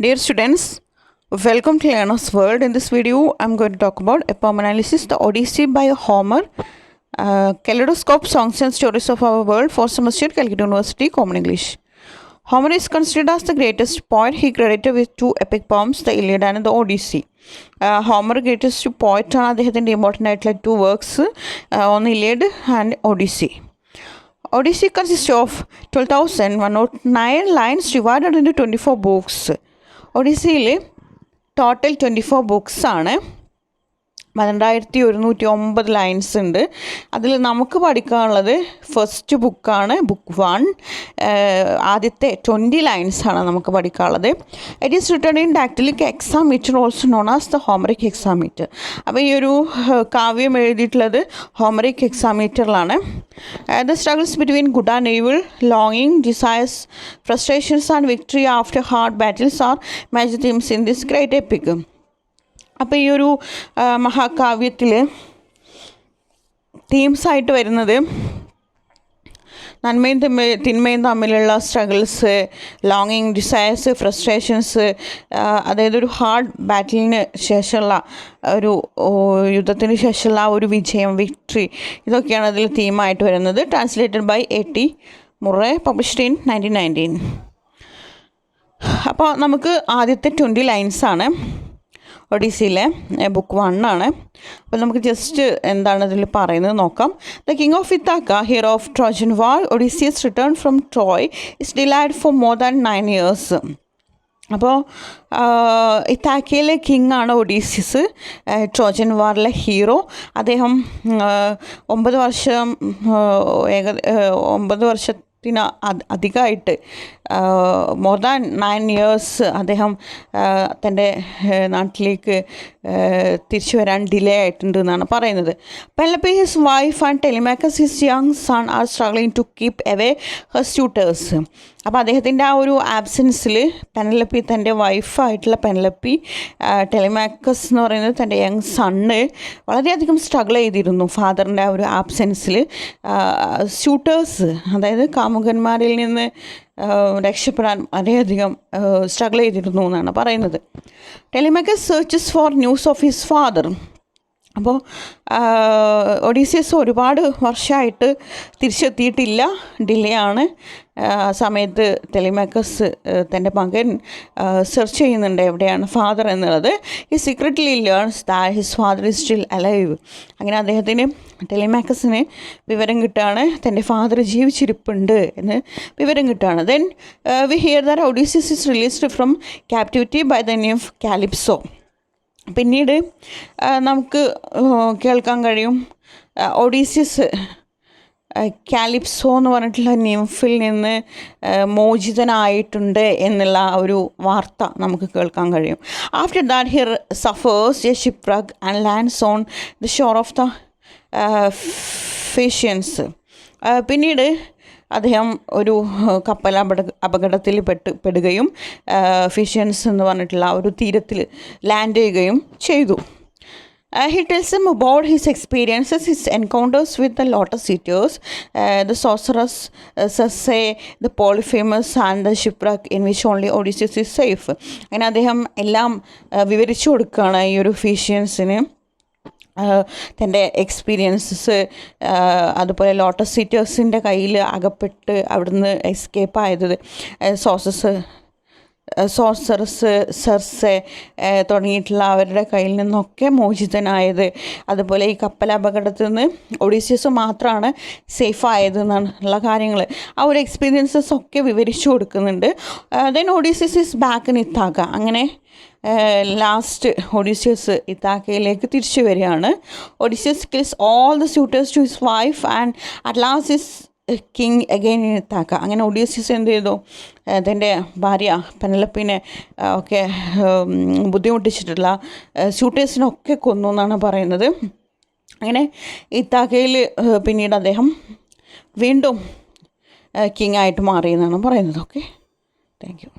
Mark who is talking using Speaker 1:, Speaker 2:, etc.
Speaker 1: Dear students, welcome to Learner's World. In this video, I am going to talk about Epomenalysis, the Odyssey by Homer, Kaleidoscope, Songs and Stories of Our World, 4th semester, Calcutta University, Common English. Homer is considered as the greatest poet. He credited with two epic poems, the Iliad and the Odyssey. Homer greatest poet ആണ് അദ്ദേഹത്തിൻ്റെ important ആയിട്ടുള്ള two works ഒന്ന് Iliad and Odyssey. Odyssey consists of 12,109 lines divided into 24 books. ഒഡീസിയിൽ total 24 books ആണ്. 12,109 lines ഉണ്ട്. അതിൽ നമുക്ക് പഠിക്കാനുള്ളത് ഫസ്റ്റ് ബുക്കാണ്, ബുക്ക് 1. ആദ്യത്തെ 20 ലൈൻസാണ് നമുക്ക് പഠിക്കാനുള്ളത്. It is return in dactylic hexameter, also known as the Homeric hexameter. അപ്പോൾ ഈ ഒരു കാവ്യം എഴുതിയിട്ടുള്ളത് ഹോമറിക് ഹെക്സാമീറ്ററിലാണ്. The struggles between good and evil, longing, desires, frustrations and victory after hard battles are major themes in this great epic. അപ്പോൾ ഈ ഒരു മഹാകാവ്യത്തിൽ തീംസായിട്ട് വരുന്നത് നന്മയും തിന്മയും തമ്മിലുള്ള സ്ട്രഗിൾസ്, ലോങ്ങിങ്, ഡിസയേഴ്സ്, ഫ്രസ്ട്രേഷൻസ്, അതായത് ഒരു ഹാർഡ് ബാറ്റിലിന് ശേഷമുള്ള ഒരു യുദ്ധത്തിന് ശേഷമുള്ള ഒരു വിജയം, വിക്ടറി, ഇതൊക്കെയാണ് അതിൽ തീമായിട്ട് വരുന്നത്. Translated by A.T. Murray, published in 1919. അപ്പോൾ നമുക്ക് ആദ്യത്തെ 20 ലൈൻസാണ് ഒഡീസിയിലെ ബുക്ക് 1 ആണ്. അപ്പോൾ നമുക്ക് ജസ്റ്റ് എന്താണ് ഇതിൽ പറയുന്നത് നോക്കാം. The king of ഇത്താക്ക, hero of Trojan war, Odysseus return from Troy, is delayed for more than 9 years. അപ്പോൾ ഇത്താക്കയിലെ കിങ് ആണ് ഒഡീസിയസ്, ട്രോജൻ വാറിലെ ഹീറോ. അദ്ദേഹം 9 വർഷത്തിന് അധികമായിട്ട്, മോർ ദാൻ 9 years അദ്ദേഹം തൻ്റെ നാട്ടിലേക്ക് തിരിച്ചു വരാൻ ഡിലേ ആയിട്ടുണ്ട് എന്നാണ് പറയുന്നത്. Penelope, his wife, and Telemachus, his young son, are struggling to keep away her suitors. അപ്പോൾ അദ്ദേഹത്തിൻ്റെ ആ ഒരു ആബ്സെൻസിൽ പെനലോപ്പി, തൻ്റെ വൈഫായിട്ടുള്ള പെനലോപ്പി, ടെലിമാക്കസ് എന്ന് പറയുന്നത് തൻ്റെ യങ് സണ്ണ് വളരെയധികം സ്ട്രഗിൾ ചെയ്തിരുന്നു ഫാദറിൻ്റെ ആ ഒരു ആബ്സെൻസിൽ. സ്യൂട്ടേഴ്സ്, അതായത് കാമുകന്മാരിൽ നിന്ന് രക്ഷപ്പെടാൻ വളരെയധികം സ്ട്രഗിൾ ചെയ്തിരുന്നു എന്നാണ് പറയുന്നത്. Telemachus searches for news of his father. അപ്പോൾ ഒഡീസിയസ് ഒരുപാട് വർഷമായിട്ട് തിരിച്ചെത്തിയിട്ടില്ല, ഡിലേ ആണ്. സമയത്ത് ടെലിമാക്കസ് തൻ്റെ മകൻ സെർച്ച് ചെയ്യുന്നുണ്ട് എവിടെയാണ് ഫാദർ എന്നുള്ളത്. ഈ secretly learns that his father is still alive. അങ്ങനെ അദ്ദേഹത്തിന്, ടെലിമാക്കസിന് വിവരം കിട്ടുകയാണ് തൻ്റെ ഫാദർ ജീവിച്ചിരിപ്പുണ്ട് എന്ന് വിവരം കിട്ടുകയാണ്. Then we hear that Odysseus is released from captivity by the name of Calypso. പിന്നീട് നമുക്ക് കേൾക്കാൻ കഴിയും ഒഡീസിയസ് കാലിപ്സോ എന്ന് പറഞ്ഞിട്ടുള്ള നിംഫിൽ നിന്ന് മോചിതനായിട്ടുണ്ട് എന്നുള്ള ഒരു വാർത്ത നമുക്ക് കേൾക്കാൻ കഴിയും. After that here suffers a shipwreck and lands on the shore of the Phaeacians. പിന്നീട് അദ്ദേഹം ഒരു കപ്പൽ അപകടത്തിൽ പെടുകയും ഫിഷ്യൻസ് എന്ന് പറഞ്ഞിട്ടുള്ള ഒരു തീരത്തിൽ ലാൻഡ് ചെയ്യുകയും ചെയ്തു. He tells them about his experiences, his encounters with the lotus eaters, the sorceress Circe, the Polyphemus, and the shipwreck in which only Odysseus is safe. അങ്ങനെ അദ്ദേഹം എല്ലാം വിവരിച്ചു കൊടുക്കുകയാണ് ഈ ഒരു ഫിഷ്യൻസിന് തൻ്റെ എക്സ്പീരിയൻസസ്. അതുപോലെ ലോട്ടസ് ഈറ്റേഴ്സിൻ്റെ കയ്യിൽ അകപ്പെട്ട് അവിടുന്ന് എസ്കേപ്പ് ആയത്, സോർസറസ്, സെർസെ തുടങ്ങിയിട്ടുള്ള അവരുടെ കയ്യിൽ നിന്നൊക്കെ മോചിതനായത്, അതുപോലെ ഈ കപ്പൽ അപകടത്തിൽ നിന്ന് ഒഡീസിയസ് മാത്രമാണ് സേഫ് ആയത് എന്നുള്ള കാര്യങ്ങൾ, ആ ഒരു എക്സ്പീരിയൻസസ് ഒക്കെ വിവരിച്ചു കൊടുക്കുന്നുണ്ട്. Then Odysseus is back in Ithaca. അങ്ങനെ ലാസ്റ്റ് ഒഡീസിയസ് ഇത്താക്കയിലേക്ക് തിരിച്ചു വരികയാണ്. Odysseus kills all the suitors to his wife and at last is king again in Ithaca. അങ്ങനെ ഒഡീസിയസ് എന്ത് ചെയ്തു, തൻ്റെ ഭാര്യ പെനലോപ്പിനെ ഒക്കെ ബുദ്ധിമുട്ടിച്ചിട്ടുള്ള സ്യൂട്ടേഴ്സിനൊക്കെ കൊന്നു എന്നാണ് പറയുന്നത്. അങ്ങനെ ഇത്താക്കയിൽ പിന്നീട് അദ്ദേഹം വീണ്ടും കിങ് ആയിട്ട് മാറി എന്നാണ് പറയുന്നത്. Okay, thank you.